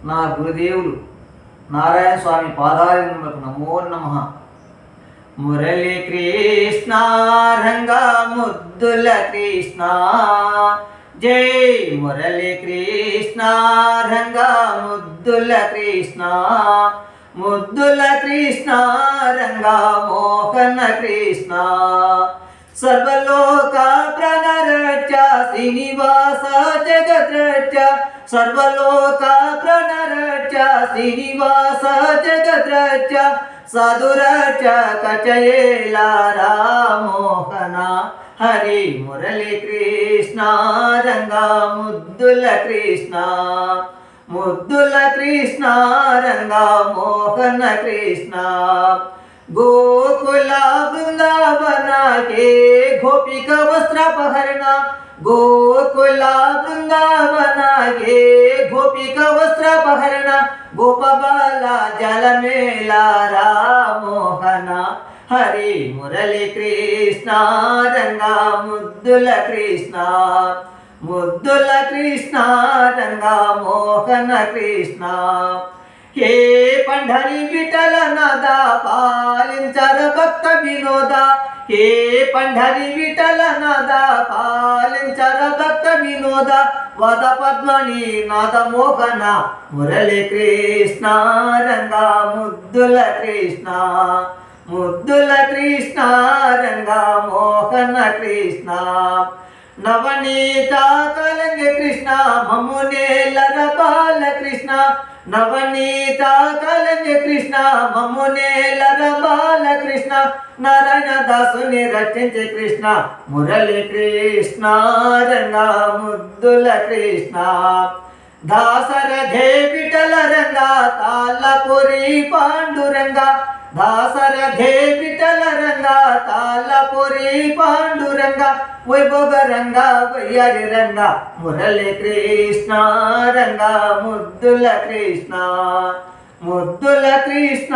నా గురుదేవులు నారాయణ స్వామి పాదాలకు నమో నమః. మురళీ కృష్ణ రంగా ముద్దుల కృష్ణ, జై మురళీ కృష్ణ రంగా ముద్దుల కృష్ణ, ముద్దుల కృష్ణ రంగా మోహన కృష్ణ, సర్వలోక ప్రణరచ శ్రీనివాస జగద్రచ, సర్వలోక ప్రణరచ శ్రీనివాస జగద్రచ, సాధురచ కచయేలా రామోహన, హరి మురళీ కృష్ణ రంగా ముద్దుల కృష్ణ, ముద్దుల కృష్ణ రంగా మోహన కృష్ణ, गोकुल वृंदावन के गोपिका वस्त्रापहरण, गोकुल वृंदावन के गोपिका वस्त्रापहरण, गोपबाला जल मेला रामोहन, हरि मुरली कृष्ण रंगा मुद्दुल कृष्ण, मुद्दुल कृष्ण रंगा मोहन कृष्ण, हे पंढरी विठल नादा पालिंचर भक्त विनोदा, हे पंढरी विठल नादा पालिंचर भक्त विनोदा, वद पद्मनी नाद मोहन, मुरली कृष्ण रंगा मुद्दुल कृष्ण, मुद्दुल कृष्ण रंगा मोहन कृष्ण, नवनीता कलंग कृष्ण ममुने लर बाल कृष्ण, नवनीता कलंग कृष्ण ममुने लर बाल कृष्ण, नारायण दासुनि रचिंचे कृष्ण, मुरली कृष्ण रंगा मुद्दुल कृष्ण, दासरथे विठल रंगा तालपुरी पांडुरंगा, दासरथे विठल रंगा तालपुरी पांडुरंगा, वैभोग रंगा वैयारी रंगा, मुरली कृष्ण रंगा मुद्दुल कृष्ण, मुद्दुल कृष्ण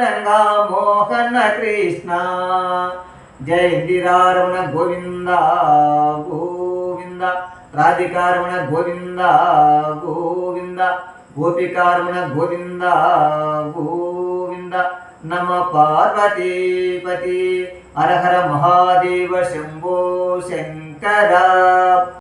रंगा मोहन कृष्ण, जय इंदिरारमण गोविंद गोविंद, राधिकारमण गोविंद गोविंद, गोपिकारमण गोविंद गोविंद, नम पार्वतीपति हर हर महादेव शंभो शंकर।